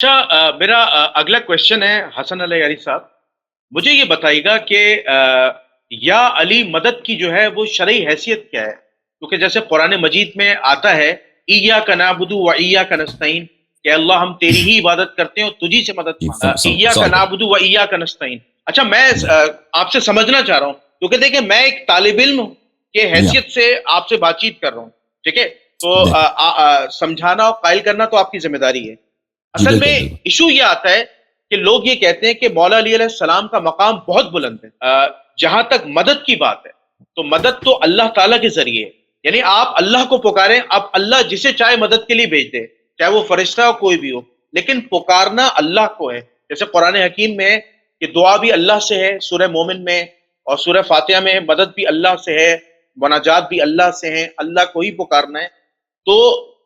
اچھا میرا اگلا کوشچن ہے حسن علی علی صاحب. مجھے یہ بتائیے گا کہ یا علی مدد کی جو ہے وہ شرعی حیثیت کیا ہے؟ کیونکہ جیسے قرآن مجید میں آتا ہے ایاک نعبد و ایاک نستعین، کہ اللہ ہم تیری ہی عبادت کرتے ہیں اور تجھی سے مدد جی مانگتے ہیں. ایاک سوال کریں. نعبد و ایاک نستعین. اچھا میں جی آپ سے سمجھنا چاہ رہا ہوں کیونکہ دیکھیں میں ایک طالب علم کے جی ہاں حیثیت سے آپ سے بات چیت کر رہا ہوں. ٹھیک ہے؟ تو دیکھیں. سمجھانا اور قائل کرنا تو آپ کی ذمہ داری ہے. جی اصل میں بالکل بالکل. ایشو یہ آتا ہے کہ لوگ یہ کہتے ہیں کہ مولا علی علیہ السلام کا مقام بہت بلند ہے. جہاں تک مدد کی بات ہے تو مدد تو اللہ تعالیٰ کے ذریعے ہے. یعنی آپ اللہ کو پکاریں، اب اللہ جسے چاہے مدد کے لیے بھیج دے، چاہے وہ فرشتہ ہو کوئی بھی ہو، لیکن پکارنا اللہ کو ہے. جیسے قرآن حکیم میں ہے کہ دعا بھی اللہ سے ہے سورہ مومن میں، اور سورہ فاتحہ میں مدد بھی اللہ سے ہے، مناجات بھی اللہ سے ہیں، اللہ کو ہی پکارنا ہے. تو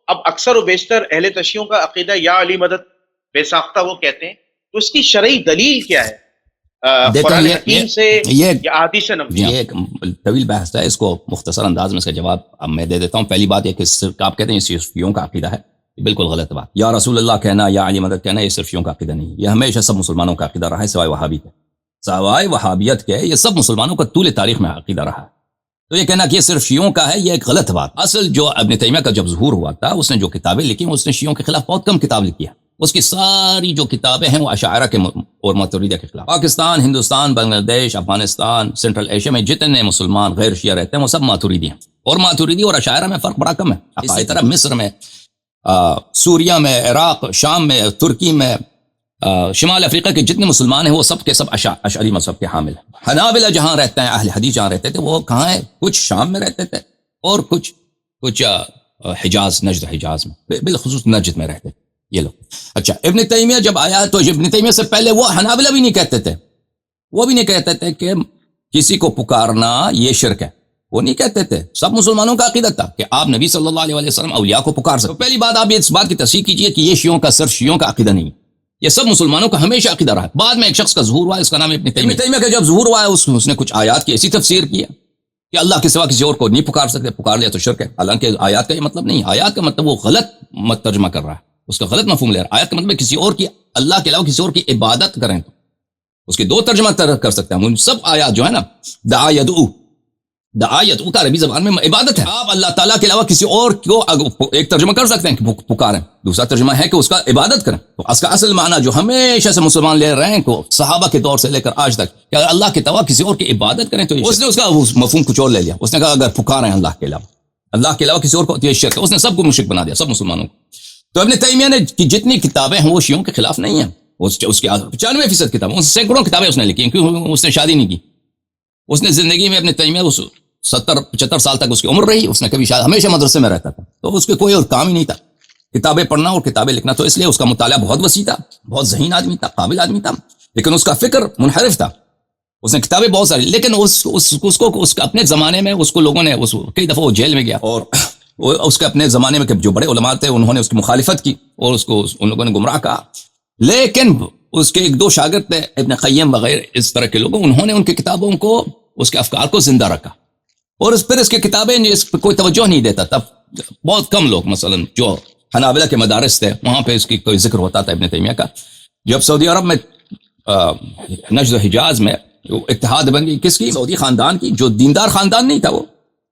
اب اکثر و بیشتر اہل تشیعوں کا عقیدہ یا علی مدد بے ساختہ وہ کہتے ہیں. تو اس کی شرعی دلیل کیا ہے؟ دیکھیں قرآن یہ حکیم سے یہ یا احادیث جی نبوی؟ یہ ایک طویل بحث ہے. اس کو مختصر انداز میں اس کا جواب اب میں دے دیتا ہوں. پہلی بات یہ کہ صرف آپ کہتے ہیں یہ صوفیوں کا عقیدہ ہے، یہ بالکل غلط بات. یا رسول اللہ کہنا یا علی مدد کہنا یہ صوفیوں کا عقیدہ نہیں، یہ ہمیشہ سب مسلمانوں کا عقیدہ رہا ہے سوائے وہابی کے. سوائے وہابیت کے یہ سب مسلمانوں کا طول تاریخ میں عقیدہ رہا ہے. تو یہ کہنا کہ یہ صرف شیعوں کا ہے یہ ایک غلط بات. اصل جو ابن تیمیہ کا جب ظہور ہوا تھا اس نے جو کتابیں لکھی اس نے شیعوں کے خلاف بہت کم کتاب لکھی ہے. اس کی ساری جو کتابیں ہیں وہ اشاعرہ کے اور ماتریدیہ کے خلاف. پاکستان، ہندوستان، بنگلہ دیش، افغانستان، سینٹرل ایشیا میں جتنے مسلمان غیر شیعہ رہتے ہیں وہ سب ماتریدی ہیں، اور ماتریدی اور اشاعرہ میں فرق بڑا کم ہے. اسی طرح مصر میں، سوریہ میں، عراق، شام میں، ترکی میں، شمال افریقہ کے جتنے مسلمان ہیں وہ سب کے سب اشعری مذہب کے حامل ہیں. حنابلہ جہاں رہتے ہیں، اہل حدیث جہاں رہتے تھے وہ کہاں ہیں؟ کچھ شام میں رہتے تھے اور کچھ حجاز، نجد حجاز میں، بالخصوص نجد میں رہتے تھے یہ لوگ. اچھا ابن تیمیہ جب آیا تو ابن تیمیہ سے پہلے وہ حنابلہ بھی نہیں کہتے تھے، وہ بھی نہیں کہتے تھے کہ کسی کو پکارنا یہ شرک ہے، وہ نہیں کہتے تھے. سب مسلمانوں کا عقیدہ تھا کہ آپ نبی صلی اللہ علیہ وسلم اولیاء کو پکار سکتے. پہلی بات آپ اس بات کی تصحیح کیجئے کہ یہ شیعوں کا صرف شیعوں کا عقیدہ نہیں، یہ سب مسلمانوں کا ہمیشہ عقیدہ رہا ہے. بعد میں ایک شخص کا ظہور ہوا، اس کا نام ابن تیمیہ. ابن تیمیہ کا جب ظہور ہوا اس نے کچھ آیات کی ایسی تفسیر کی ہے کہ اللہ کے سوا کسی اور کو نہیں پکار سکتے، پکار لیا تو شرک ہے. حالانکہ آیات کا یہ مطلب نہیں، آیات کا مطلب وہ غلط ترجمہ کر رہا ہے، اس کا غلط مفہوم لے رہا ہے. آیات کا مطلب کسی اور کی، اللہ کے علاوہ کسی اور کی عبادت کریں تو اس کے دو ترجمہ کر سکتے ہیں. سب آیات جو ہے نا، دعا یدعو کا عربی زبان میں عبادت ہے. آپ اللہ تعالیٰ کے علاوہ کسی اور کو ایک ترجمہ کر سکتے ہیں کہ پکاریں، دوسرا ترجمہ ہے کہ اس کا عبادت کریں. تو اس کا اصل معنی جو ہمیشہ سے مسلمان لے رہے ہیں کو صحابہ کے دور سے لے کر آج تک کہ اگر اللہ کے علاوہ کسی اور کی عبادت کریں تو اس نے اس کا مفہوم کچھ اور لے لیا. اس نے کہا اگر پکاریں اللہ کے علاوہ کسی اور کو تو یہ شرک ہے. اس نے سب کو مشرک بنا دیا، سب مسلمانوں کو. تو ابن تیمیہ نے کی جتنی کتابیں ہیں وہ شیعوں کے خلاف نہیں ہیں. اس کی 95% کتابیں، سینکڑوں کتابیں اس نے لکھی ہیں، کیونکہ اس نے شادی نہیں کی. اس نے زندگی میں ابن تیمیہ 70-75 سال تک اس کی عمر رہی. اس نے کبھی شاید ہمیشہ مدرسے میں رہتا تھا، تو اس کے کوئی اور کام ہی نہیں تھا کتابیں پڑھنا اور کتابیں لکھنا. تو اس لیے اس کا مطالعہ بہت وسیع تھا، بہت ذہین آدمی تھا، قابل آدمی تھا، لیکن اس کا فکر منحرف تھا. اس نے کتابیں بہت ساری، لیکن اس کے اپنے زمانے میں اس کو لوگوں نے کئی دفعہ وہ جیل میں گیا، اور اس کے اپنے زمانے میں جو بڑے علماء تھے انہوں نے اس کی مخالفت کی اور اس کو ان لوگوں نے گمراہ کہا. لیکن اس کے ایک دو شاگرد تھے ابن قیم وغیرہ اس طرح کے لوگوں، انہوں نے ان کی کتابوں کو، اس کے افکار کو زندہ رکھا. اور پھر اس کی کتابیں اس پہ کوئی توجہ نہیں دیتا. تب بہت کم لوگ، مثلا جو حنابلہ کے مدارس تھے وہاں پہ اس کی کوئی ذکر ہوتا تھا ابن تیمیہ کا. جب سعودی عرب میں نجد و حجاز میں اتحاد بن گئی، کس کی؟ سعودی خاندان کی، جو دیندار خاندان نہیں تھا،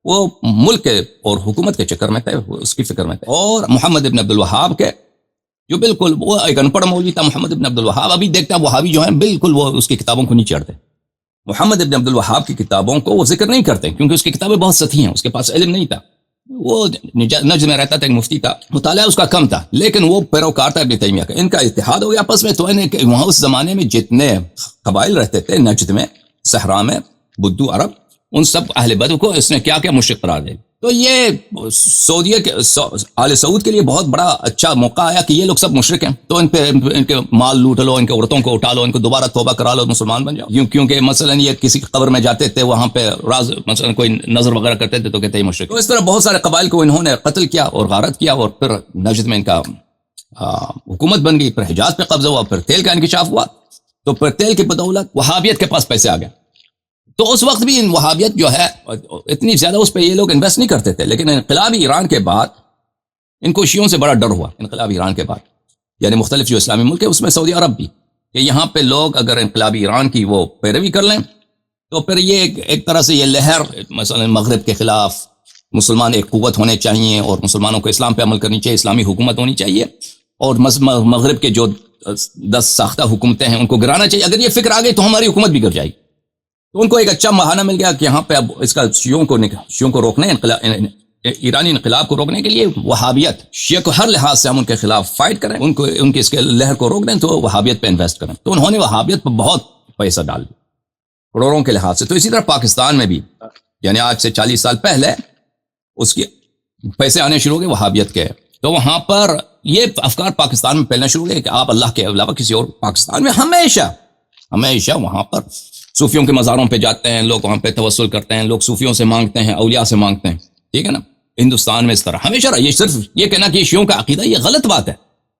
وہ ملک کے اور حکومت کے چکر میں تھے، اس کی فکر میں تھے. اور محمد ابن عبد الوہاب کے، جو بالکل وہ ایک ان پڑھ مولوی تھا محمد ابن عبد الوہاب. ابھی دیکھتا وہابی جو ہیں بالکل وہ اس کی کتابوں کو نہیں چڑھتے. محمد ابن عبد الوہاب کی کتابوں کو وہ ذکر نہیں کرتے کیونکہ اس کی کتابیں بہت سطحی ہیں، اس کے پاس علم نہیں تھا. وہ نجد میں رہتا تھا، ایک مفتی تھا، مطالعہ اس کا کم تھا، لیکن وہ پیروکار تھا ابن تیمیہ کا. ان کا اتحاد ہو گیا آپس میں. تو وہاں اس زمانے میں جتنے قبائل رہتے تھے نجد میں، صحرا میں، بدو عرب، ان سب اہل بدو کو اس نے کیا مشرک قرار دیا. تو یہ سعودیہ کے آل سعود کے لیے بہت بڑا اچھا موقع آیا کہ یہ لوگ سب مشرک ہیں، تو ان کے مال لوٹ لو، ان کے عورتوں کو اٹھا لو، ان کو دوبارہ توبہ کرا لو، مسلمان بن جاؤ. کیونکہ مثلا یہ کسی قبر میں جاتے تھے، وہاں پہ راز مثلا کوئی نظر وغیرہ کرتے تھے تو کہتے ہیں مشرک. تو اس طرح بہت سارے قبائل کو انہوں نے قتل کیا اور غارت کیا، اور پھر نجد میں ان کا حکومت بن گئی. پھر حجاز پہ قبضہ ہوا، پھر تیل کا انکشاف ہوا، تو پھر تیل کی بدولت وہابیت کے پاس پیسے آ گئے. تو اس وقت بھی وہابیت جو ہے اتنی زیادہ اس پہ یہ لوگ انویسٹ نہیں کرتے تھے، لیکن انقلاب ایران کے بعد ان کو شیعوں سے بڑا ڈر ہوا. انقلاب ایران کے بعد یعنی مختلف جو اسلامی ملک ہے اس میں سعودی عرب بھی، کہ یہاں پہ لوگ اگر انقلابی ایران کی وہ پیروی کر لیں تو پھر یہ ایک طرح سے یہ لہر مثلا مغرب کے خلاف مسلمان ایک قوت ہونے چاہیے اور مسلمانوں کو اسلام پہ عمل کرنی چاہیے، اسلامی حکومت ہونی چاہیے، اور مغرب کے جو 10 ساختہ حکومتیں ہیں ان کو گرانا چاہیے. اگر یہ فکر آ گئی تو ہماری حکومت بھی گر جائے گی. تو ان کو ایک اچھا بہانہ مل گیا کہ یہاں پہ اب اس کا شیعوں کو روکنے، ایرانی انقلاب کو روکنے کے لیے وہابیت، شیعہ کو ہر لحاظ سے ہم ان کے خلاف فائٹ کریں، ان کے اس کے لہر کو روک دیں تو وہابیت پہ انویسٹ کریں. تو انہوں نے وہابیت پہ بہت پیسہ ڈال دیا کروڑوں کے لحاظ سے. تو اسی طرح پاکستان میں بھی یعنی آج سے 40 سال پہلے اس کے پیسے آنے شروع ہو گئے وہابیت کے. تو وہاں پر یہ افکار پاکستان میں پھیلنا شروع ہو گئے کہ آپ اللہ کے علاوہ کسی اور، پاکستان میں ہمیشہ وہاں پر صوفیوں کے مزاروں پہ جاتے ہیں لوگ، وہاں پہ توسل کرتے ہیں لوگ، صوفیوں سے مانگتے ہیں، اولیاء سے مانگتے ہیں. ٹھیک ہے نا، ہندوستان میں اس طرح ہمیشہ رہا. یہ صرف یہ کہنا کہ یہ شیعوں کا عقیدہ، یہ غلط بات ہے.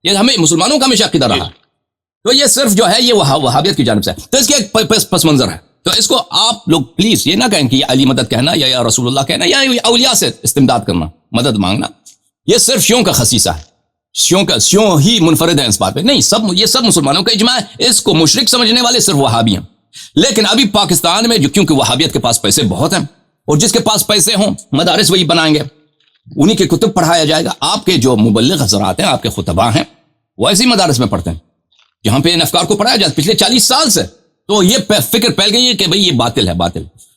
یہ ہمیں مسلمانوں کا ہمیشہ عقیدہ رہا. تو یہ صرف جو ہے یہ وہابیت کی جانب سے ہے. تو اس کے ایک پس منظر ہے. تو اس کو آپ لوگ پلیز یہ نہ کہیں کہ یہ علی مدد کہنا یا رسول اللہ کہنا یا اولیاء سے استمداد کرنا، مدد مانگنا، یہ صرف شیعوں کا خصیصہ ہے. شیعوں ہی منفرد ہیں اس بات پہ. نہیں، یہ سب مسلمانوں کا اجماع ہے. اس کو مشرک سمجھنے والے صرف وہابی ہیں. لیکن ابھی پاکستان میں جو کیونکہ وہابیت کے پاس پیسے بہت ہیں اور جس کے پاس پیسے ہوں مدارس وہی بنائیں گے، انہی کے کتب پڑھایا جائے گا. آپ کے جو مبلغ حضرات ہیں، آپ کے خطباء ہیں، وہ ایسی مدارس میں پڑھتے ہیں جہاں پہ ان افکار کو پڑھایا جاتا ہے پچھلے 40 سال سے. تو یہ فکر پھیل گئی ہے کہ بھئی یہ باطل ہے،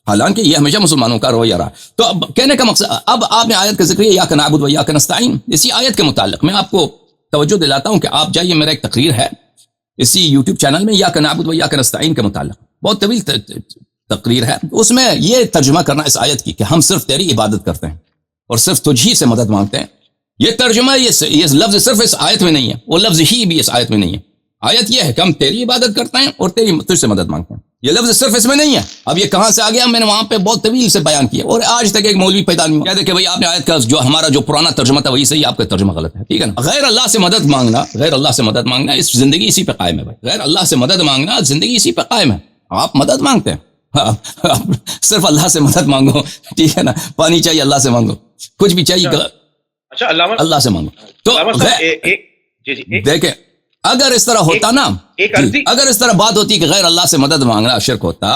حالانکہ یہ ہمیشہ مسلمانوں کا رویہ رہا. تو اب کہنے کا مقصد، اب آپ نے آیت کا ذکر ایاک نعبد و ایاک نستعین، اسی آیت کے متعلق میں آپ کو توجہ دلاتا ہوں کہ آپ جائیے، میرا ایک تقریر ہے اسی یوٹیوب چینل میں ایاک نعبد و ایاک نستعین کے متعلق، بہت طویل تقریر ہے. اس میں یہ ترجمہ کرنا اس آیت کی کہ ہم صرف تیری عبادت کرتے ہیں اور صرف تجھ ہی سے مدد مانگتے ہیں، یہ ترجمہ، یہ لفظ صرف اس آیت میں نہیں ہے، وہ لفظ ہی بھی اس آیت میں نہیں ہے. آیت یہ ہے کہ ہم تیری عبادت کرتے ہیں اور تجھ سے مدد مانگتے ہیں. یہ لفظ صرف اس میں نہیں ہے. اب یہ کہاں سے آ گیا، میں نے وہاں پہ بہت طویل سے بیان کیا اور آج تک ایک مولوی پیدا نہیں ہوا کہتے کہ بھئی آپ نے آیت کا جو ہمارا جو پرانا ترجمہ تھا وہی صحیح، آپ کا ترجمہ غلط ہے. ٹھیک ہے نا. غیر اللہ سے مدد مانگنا اس زندگی اسی پہ قائم ہے. بھائی غیر اللہ سے مدد مانگنا زندگی اسی پہ قائم ہے. آپ مدد مانگتے ہیں، صرف اللہ سے مدد مانگو. ٹھیک ہے نا. پانی چاہیے اللہ سے مانگو، کچھ بھی چاہیے اچھا اللہ سے مانگو. تو دیکھیں اگر اس طرح ہوتا نا، اگر اس طرح بات ہوتی کہ غیر اللہ سے مدد مانگنا شرک ہوتا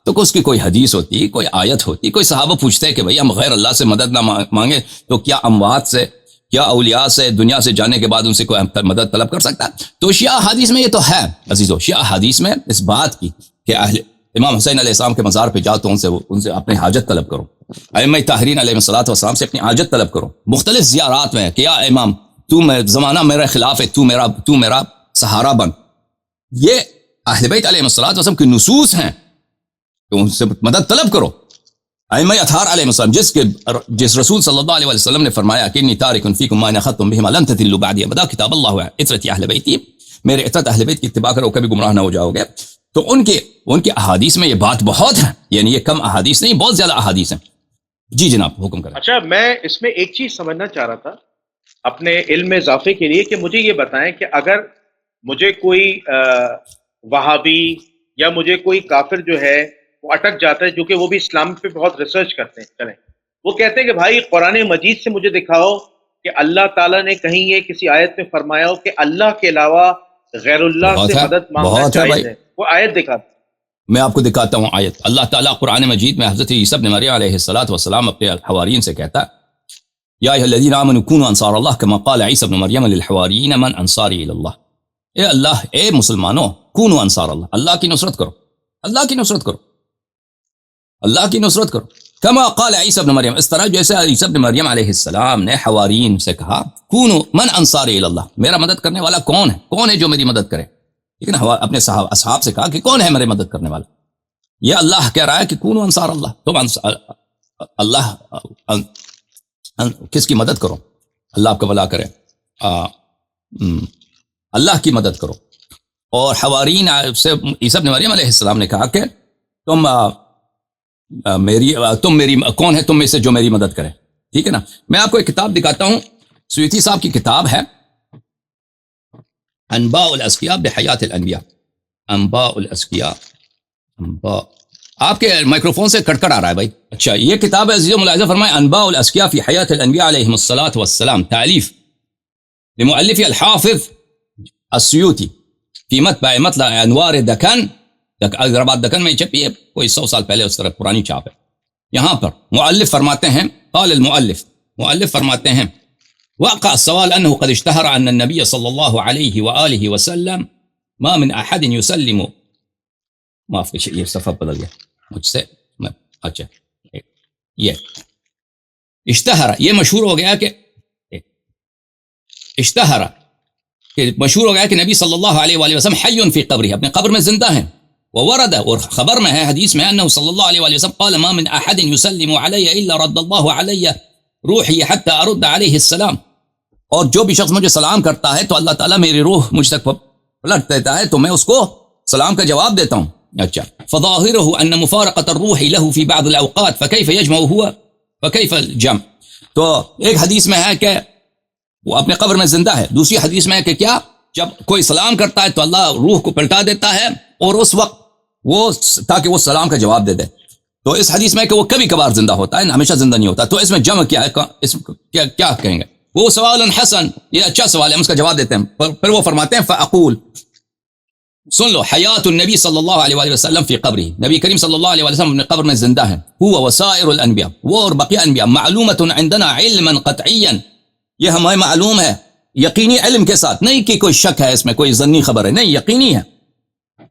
تو اس کی کوئی حدیث ہوتی، کوئی آیت ہوتی، کوئی صحابہ پوچھتے کہ بھئی ہم غیر اللہ سے مدد نہ مانگے تو کیا اموات سے، کیا اولیاء سے دنیا سے جانے کے بعد ان سے کوئی مدد طلب کر سکتا؟ تو شیعہ حدیث میں یہ تو ہے عزیزو، شیعہ حدیث میں اس بات کی کہ امام حسین علیہ السلام کے مزار پہ جاؤ تو ان سے اپنی حاجت طلب کرو. ائمہ طاہرین علیہ السلام سے اپنی حاجت طلب کرو. مختلف زیارات میں کہ یا امام تو زمانہ میرے خلاف ہے، تو میرا سہارا بن. یہ اہل بیت علیہ السلام کی نصوص ہیں کہ ان سے مدد طلب کرو. ائمہ اطہار علیہ السلام جس رسول صلی اللہ علیہ وسلم نے فرمایا کہ انی تارک فیکم ما ان اخذتم بهما لن تضلوا بعدی ابدا، کتاب اللہ ہے عترت اہل بیتی، میرے عترت اہل بیت کی اتباع کرو کبھی گمراہ نہ ہو جاؤ گے. تو ان کے احادیث میں یہ بات بہت ہے، یعنی یہ کم احادیث نہیں، بہت زیادہ احادیث ہیں. جی جناب حکم کریں. اچھا، میں اس میں ایک چیز سمجھنا چاہ رہا تھا اپنے علم میں اضافے کے لیے کہ مجھے یہ بتائیں کہ اگر مجھے کوئی وہابی یا مجھے کوئی کافر جو ہے وہ اٹک جاتا ہے، جو کہ وہ بھی اسلام پہ بہت ریسرچ کرتے ہیں، چلیں وہ کہتے ہیں کہ بھائی قرآن مجید سے مجھے دکھاؤ کہ اللہ تعالیٰ نے کہیں یہ کسی آیت میں فرمایا ہو کہ اللہ کے علاوہ غیر اللہ سے مدد مانگنا جائز ہے. وہ آیت دکھا. میں آپ کو دکھاتا ہوں آیت. اللہ تعالیٰ قرآن مجید میں حضرت عیسیٰ ابن مریم علیہ السلام اپنے حواریین سے کہتا ہے یا ایھا الذین آمنوا کونوا انصار اللہ کما قال عیسیٰ ابن مریم للحواریین من انصاری الی اللہ. اے مسلمانوں، کونوا انصار اللہ، اللہ کی نصرت کرو، اللہ کی نصرت کرو، اللہ کی نصرت کرو. کما قال عیسیٰ ابن مریم، اس طرح جیسے عیسیٰ ابن مریم علیہ السلام نے حواریین سے کہا کونوا من انصاری الی اللہ، میرا مدد کرنے والا کون ہے، کون ہے جو میری مدد کرے. لیکن اپنے اصحاب سے کہا کہ کون ہے میرے مدد کرنے والا. یہ اللہ کہہ رہا ہے کہ کونوا انصار اللہ، تم اللہ کس کی مدد کرو، اللہ آپ کا بھلا کرے، اللہ کی مدد کرو. اور حوارین سے عیسیٰ ابن مریم علیہ السلام نے کہا کہ تم میری کون ہے تم میں سے جو میری مدد کرے. ٹھیک ہے نا. میں آپ کو ایک کتاب دکھاتا ہوں، سیوطی صاحب کی کتاب ہے انباء الاسقیاء بحیات الانبیاء. انباء الاسقیاء، انباء آپ کے مائکروفون سے کڑکڑ آ رہا ہے بھائی. اچھا، یہ کتاب ہے عزیزو ملاحظہ فرمائے انباء الاسقیاء فی حیات الانبیاء علیہم الصلاۃ والسلام، تالیف لمؤلف الحافظ السیوطی فی مطبع مطلع انوار دکن، حیدرآباد دکن میں چھپی ہے، کوئی 100 سال پہلے اس طرح پرانی چھاپ ہے. یہاں پر مؤلف فرماتے ہیں، قال المؤلف، مؤلف فرماتے ہیں وقع السؤال انه قد اشتهر ان النبي صلى الله عليه واله وسلم ما من احد يسلم، معاف کیجیے یہ صفحہ بدل گیا مجھ سے، اچھا یہ اشتہر، یہ مشہور ہو گیا کہ اشتہر، کہ مشہور ہو گیا کہ نبی صلی اللہ علیہ وآلہ وسلم حی فی قبرہ، اپنے قبر میں زندہ ہیں. وورد، اور خبر میں ہے، حدیث میں، انه صلی اللہ علیہ وآلہ وسلم قال ما من احد يسلم علی الا رد اللہ علی روحی حتی ارد علیہ السلام، اور جو بھی شخص مجھے سلام کرتا ہے تو اللہ تعالیٰ میری روح مجھ تک پلٹ دیتا ہے تو میں اس کو سلام کا جواب دیتا ہوں. اچھا، فظاہرہ ان مفارقۃ الروح له فی بعض الاوقات فکیف یجمع هو فکیف الجمع. تو ایک حدیث میں ہے کہ وہ اپنے قبر میں زندہ ہے، دوسری حدیث میں ہے کہ کیا، جب کوئی سلام کرتا ہے تو اللہ روح کو پلٹا دیتا ہے اور اس وقت وہ تاکہ وہ سلام کا جواب دے دے. تو اس حدیث میں ہے کہ وہ کبھی کبھار زندہ ہوتا ہے، ہمیشہ زندہ نہیں ہوتا. تو اس میں جمع کیا ہے، اس کیا کہیں گے؟ وہ سوال حسن، یہ اچھا سوال ہے، ہم اس کا جواب دیتے ہیں. پھر وہ فرماتے ہیں فاقول، سن لو، حیات النبی صلی اللہ علیہ وآلہ وسلم فی قبرہ، نبی کریم صلی اللہ علیہ وآلہ وسلم اپنے قبر میں زندہ ہیں. هو وسائر الانبیاء، وہ اور بقیہ انبیاء، معلومۃ عندنا علما قطعیا، یہ ہمیں معلوم ہے یقینی علم کے ساتھ، نہیں کہ کوئی شک ہے اس میں، کوئی ظنی خبر ہے، نہیں، یقینی ہے.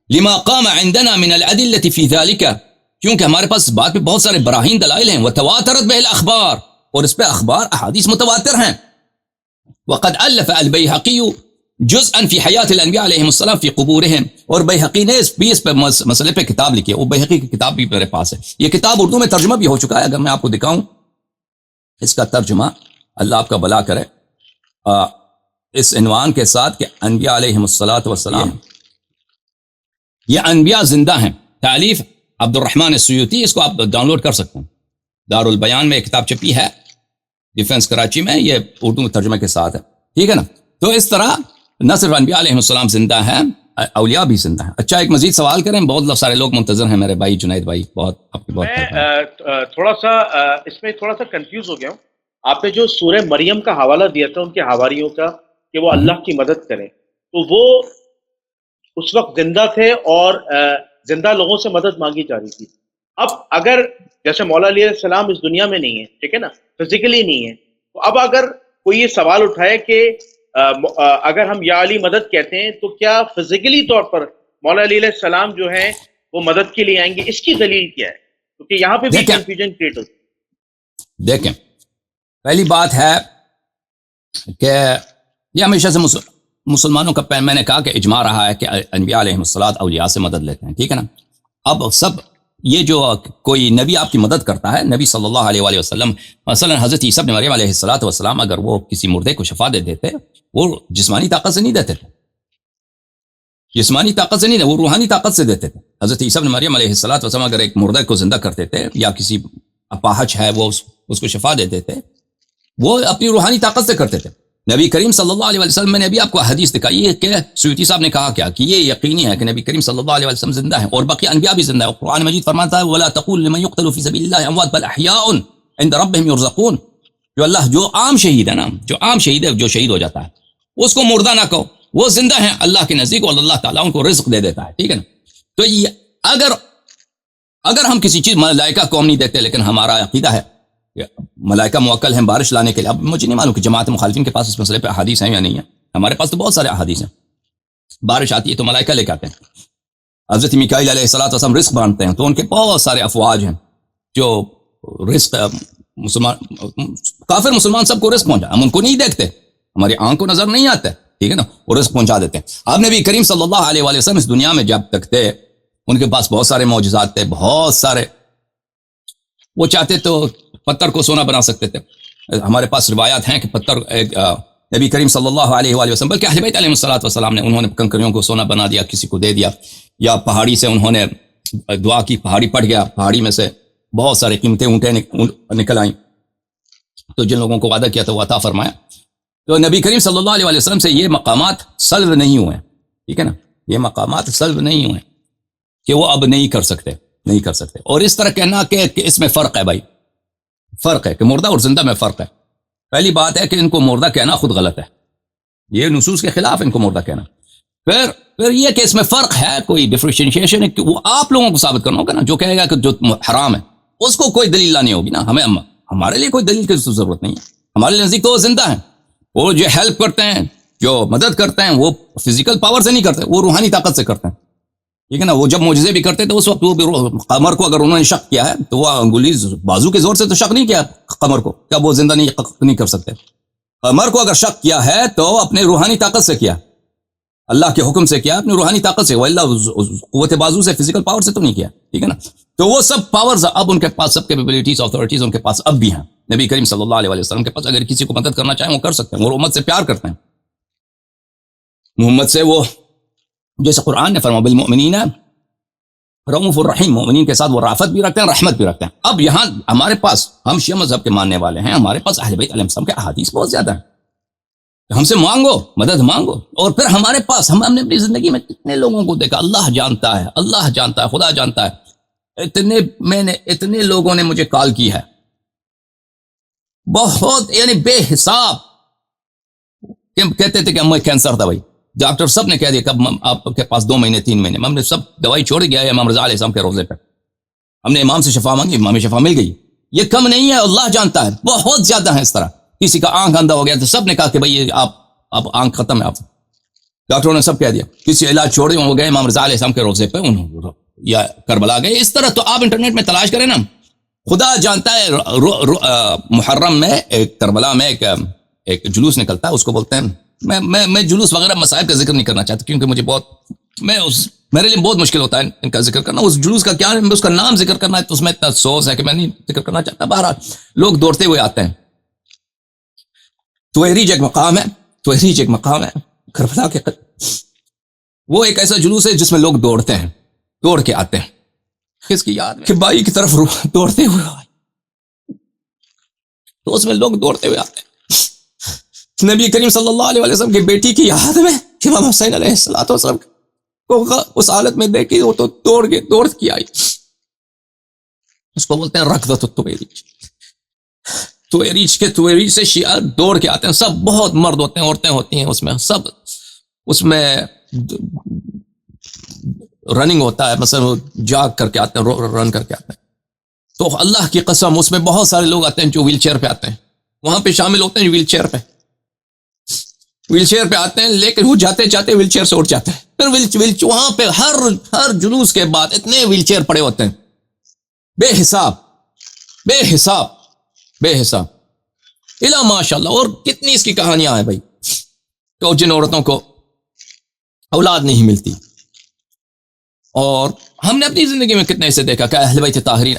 لما قام عندنا من الادلة فی ذلك، کیونکہ ہمارے پاس بات پہ بہت سارے براہین دلائل ہیں. وتواترت به الاخبار، اور اس پہ اخبار احادیث متواتر ہیں. وقد الف البیہقی جزءا فی حیات الانبیاء علیہم السلام فی قبورہم، اور بیہقی نے اس پہ مسئلے پہ کتاب لکھی ہے. وہ بیہقی کی کتاب بھی میرے پاس ہے، یہ کتاب اردو میں ترجمہ بھی ہو چکا ہے، اگر میں آپ کو دکھاؤں اس کا ترجمہ، اللہ آپ کا بھلا کرے، اس عنوان کے ساتھ کہ انبیاء علیہم السلام، یہ انبیاء زندہ ہیں، تالیف عبد الرحمن السیوطی. اس کو آپ ڈاؤن لوڈ کر سکتے ہیں، دار البیان میں ایک کتاب چھپی ہے، ڈیفنس کراچی میں، یہ اردو میں ترجمے کے ساتھ ہے، ٹھیک ہے نا. تو اس طرح نہ صرف انبیاء علیہ السلام زندہ ہیں، اولیاء بھی زندہ ہیں. اچھا، ایک مزید سوال کریں، بہت سارے لوگ منتظر ہیں، میرے بھائی جنید بھائی، بہت آپ کی بہت میں تھوڑا سا اس میں تھوڑا سا کنفیوز ہو گیا ہوں. آپ نے جو سورہ مریم کا حوالہ دیا تھا ان کے حواریوں کا کہ وہ اللہ کی مدد کریں، تو وہ اس وقت زندہ تھے اور زندہ لوگوں سے مدد مانگی جا رہی تھی. اب اگر جیسے مولا علیہ السلام اس دنیا میں نہیں ہے، ٹھیک ہے نا، فزیکلی نہیں ہے، تو اب اگر کوئی یہ سوال اٹھائے کہ اگر ہم یا علی مدد کہتے ہیں تو کیا فزیکلی طور پر مولا علیہ السلام جو ہیں وہ مدد کے لیے آئیں گے؟ اس کی دلیل کیا ہے؟ کیونکہ یہاں پہ بھی کنفیوژن کریٹ ہوتی ہے. دیکھیں، پہلی بات ہے کہ یہ ہمیشہ سے مسلمانوں کا، میں نے کہا کہ اجماع رہا ہے کہ انبیاء علیہم الصلوۃ اولیاء سے مدد لیتے ہیں، ٹھیک ہے نا. اب سب یہ جو کوئی نبی آپ کی مدد کرتا ہے، نبی صلی اللہ علیہ وآلہ وسلم، مثلا حضرت عیسیٰ ابن مریم علیہ السلام، اگر وہ کسی مردے کو شفا دے دیتے، وہ جسمانی طاقت سے نہیں دیتے تھے، جسمانی طاقت سے نہیں، وہ روحانی طاقت سے دیتے تھے. حضرت عیسیٰ ابن مریم علیہ السلام اگر ایک مردے کو زندہ کرتے تھے، یا کسی اپاہج ہے وہ اس کو شفا دے دیتے، وہ اپنی روحانی طاقت سے کرتے تھے. نبی کریم صلی اللہ علیہ وسلم میں نے ابھی آپ کو حدیث دکھائی ہے کہ سیوطی صاحب نے کہا کیا، کہ یہ یقینی ہے کہ نبی کریم صلی اللہ علیہ وسلم زندہ ہیں اور باقی انبیاء بھی زندہ ہیں. قرآن مجید فرماتا ہے وَلَا تَقُولُ لِمَنْ يُقْتَلُ فِي سَبِيلِ اللَّهِ أَمْوَاتٌ بَلْ أَحْيَاءٌ عِنْدَ رَبِّهِمْ يُرْزَقُونَ. جو عام شہید ہے نا، جو عام شہید ہے، جو شہید ہو جاتا ہے، اس کو مردہ نہ کہو، وہ زندہ ہیں اللہ کے نزدیک، اور اللہ تعالیٰ ان کو رزق دے دیتا ہے، ٹھیک ہے نا. تو اگر ہم کسی چیز، ملائکہ کو ہم نہیں دیتے، لیکن ہمارا عقیدہ ہے ملائکہ موکل ہیں بارش لانے کے لیے. اب مجھے نہیں معلوم کہ جماعت مخالفین کے پاس اس مسئلے پہ احادیث ہیں یا نہیں ہے، ہمارے پاس تو بہت سارے احادیث ہیں. بارش آتی ہے تو ملائکہ لے کے آتے ہیں. حضرت میکائیل علیہ السلام رزق بانٹتے ہیں، تو ان کے بہت سارے افواج ہیں جو رزق، کافر مسلمان سب کو رزق پہنچا، ہم ان کو نہیں دیکھتے، ہماری آنکھ کو نظر نہیں آتا ہے، ٹھیک ہے نا، وہ رزق پہنچا دیتے ہیں. آپ نبی کریم صلی اللہ علیہ وآلہ وسلم اس دنیا میں جب تک تھے، ان کے پاس بہت سارے معجزات تھے، بہت سارے. وہ چاہتے تو پتھر کو سونا بنا سکتے تھے. ہمارے پاس روایات ہیں کہ پتھر، نبی کریم صلی اللہ علیہ وآلہ وسلم بلکہ اہل بیت علیہ السلام نے، انہوں نے کنکریوں کو سونا بنا دیا، کسی کو دے دیا، یا پہاڑی سے انہوں نے دعا کی، پہاڑی پٹ گیا، پہاڑی میں سے بہت سارے قیمتیں اونٹیں نکل آئیں، تو جن لوگوں کو وعدہ کیا تھا وہ عطا فرمایا. تو نبی کریم صلی اللہ علیہ وآلہ وسلم سے یہ مقامات سلب نہیں ہوئے، ٹھیک ہے نا، یہ مقامات سلب نہیں ہوئے کہ وہ اب نہیں کر سکتے. اور اس طرح کہنا کہ اس میں فرق ہے، بھائی فرق ہے کہ مردہ اور زندہ میں فرق ہے. پہلی بات ہے کہ ان کو مردہ کہنا خود غلط ہے، یہ نصوص کے خلاف ان کو مردہ کہنا. پھر یہ کہ اس میں فرق ہے، کوئی ڈفرینشیشن ہے، کہ وہ آپ لوگوں کو ثابت کرنا ہوگا نا. جو کہے گا کہ جو حرام ہے اس کو کوئی دلیل لانی ہوگی نا. ہمارے لیے کوئی دلیل کی ضرورت نہیں ہے. ہمارے نزدیک تو وہ زندہ ہیں. وہ جو ہیلپ کرتے ہیں، جو مدد کرتے ہیں، وہ فزیکل پاور سے نہیں کرتے، وہ روحانی طاقت سے کرتے ہیں. ٹھیک ہے نا. وہ جب معجزے بھی کرتے تو اس وقت وہ بھی قمر کو اگر انہوں نے شک کیا ہے تو وہ انگلی بازو کے زور سے تو شک نہیں کیا قمر کو، کیا وہ زندہ نہیں کر سکتے. قمر کو اگر شک کیا ہے تو اپنے روحانی طاقت سے کیا، اللہ کے حکم سے کیا، اپنی روحانی طاقت سے. واللہ قوت بازو سے، فزیکل پاور سے تو نہیں کیا. ٹھیک ہے نا. تو وہ سب پاورز اب ان کے پاس، سب کیپیبلٹیز، اتھارٹیز ان کے پاس اب بھی ہیں. نبی کریم صلی اللہ علیہ وسلم کے پاس اگر کسی کو مدد کرنا چاہیں وہ کر سکتے ہیں. وہ امت سے پیار کرتے ہیں، محمد سے. وہ جیسے قرآن نے فرمایا بالمؤمنین رؤوف الرحیم، مومنین کے ساتھ وہ رافت بھی رکھتے ہیں، رحمت بھی رکھتے ہیں. اب یہاں ہمارے پاس، ہم شیعہ مذہب کے ماننے والے ہیں، ہمارے پاس اہل بیت علیہ السلام کے احادیث بہت زیادہ ہیں. ہم سے مانگو، مدد مانگو. اور پھر ہمارے پاس، ہم نے اپنی زندگی میں کتنے لوگوں کو دیکھا، اللہ جانتا ہے، اللہ جانتا ہے، خدا جانتا ہے. اتنے لوگوں نے مجھے کال کی ہے، بہت، یعنی بے حساب. کہتے تھے کہ ہمیں کینسر تھا بھائی، ڈاکٹر سب نے کہہ دیا کب آپ کے پاس 2 مہینے 3 مہینے. ہم نے سب دوائی چھوڑ گیا ہے امام رضا علیہ السلام کے روزے پہ. ہم نے امام سے شفا مانگی، امام شفا مل گئی. یہ کم نہیں ہے، اللہ جانتا ہے. بہت زیادہ ہیں اس طرح. کسی کا آنکھ اندھا ہو گیا تو سب نے کہا کہ بھائی آپ آنکھ ختم ہے، آپ ڈاکٹروں نے سب کہہ دیا. کسی علاج چھوڑے وہ گئے امام رضا علیہ السلام کے روزے پہ، یا کربلا گئے. اس طرح تو آپ انٹرنیٹ میں تلاش کریں نا، خدا جانتا ہے. محرم میں ایک کربلا میں ایک جلوس نکلتا ہے، اس کو بولتے ہیں، میں جلوس وغیرہ مسائل کا ذکر نہیں کرنا چاہتا کیونکہ مجھے میرے لیے بہت مشکل ہوتا ہے ان کا ذکر کرنا. اس جلوس کا کیا ہے، اس کا نام ذکر کرنا ہے تو اس میں اتنا افسوس ہے کہ میں نہیں ذکر کرنا چاہتا. بہرحال لوگ دوڑتے ہوئے آتے ہیں. تویریج ایک مقام ہے کربلا کے وہ ایک ایسا جلوس ہے جس میں لوگ دوڑتے ہیں، دوڑ کے آتے ہیں. کس کی یاد میں کہ بائی کی طرف دوڑتے ہوئے تو اس میں لوگ دوڑتے ہوئے آتے ہیں. نبی کریم صلی اللہ علیہ وسلم کی بیٹی کی یاد میں امام حسین علیہ السلام کو اس حالت میں دیکھی، وہ تو دوڑ کے آئی. اس کو بولتے ہیں رکضۃ التویریج. تویریج سے شیعہ دوڑ کے آتے ہیں. سب بہت مرد ہوتے ہیں، عورتیں ہوتی ہیں اس میں، سب اس میں رننگ ہوتا ہے. مثلا جاگ کر کے آتے ہیں، رن کر کے آتے ہیں. تو اللہ کی قسم اس میں بہت سارے لوگ آتے ہیں جو ویل چیئر پہ آتے ہیں، وہاں پہ شامل ہوتے ہیں. ویل چیئر پہ آتے ہیں، لیکن وہ جاتے ویل چیئر سے اٹھ جاتے ہیں. پھر وہاں پہ ہر جلوس کے بعد اتنے ویل چیئر پڑے ہوتے ہیں، بے حساب الا ماشاء اللہ. اور کتنی اس کی کہانیاں ہیں بھائی، تو جن عورتوں کو اولاد نہیں ملتی. اور ہم نے اپنی زندگی میں کتنے اسے دیکھا کہ اہل بیت طاہرین،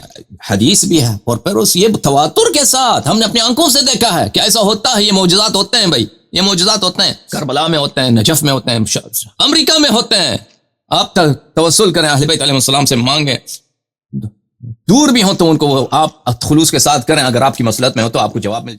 حدیث بھی ہے، اور پھر یہ تواتر کے ساتھ ہم نے اپنی آنکھوں سے دیکھا ہے کہ ایسا ہوتا ہے. یہ معجزات ہوتے ہیں بھائی، یہ معجزات ہوتے ہیں. کربلا میں ہوتے ہیں، نجف میں ہوتے ہیں، امریکہ میں ہوتے ہیں. آپ توسل کریں، اہل بیت علیہ السلام سے مانگیں. دور بھی ہوں تو ان کو آپ خلوص کے ساتھ کریں. اگر آپ کی مصلحت میں ہو تو آپ کو جواب مل جائے.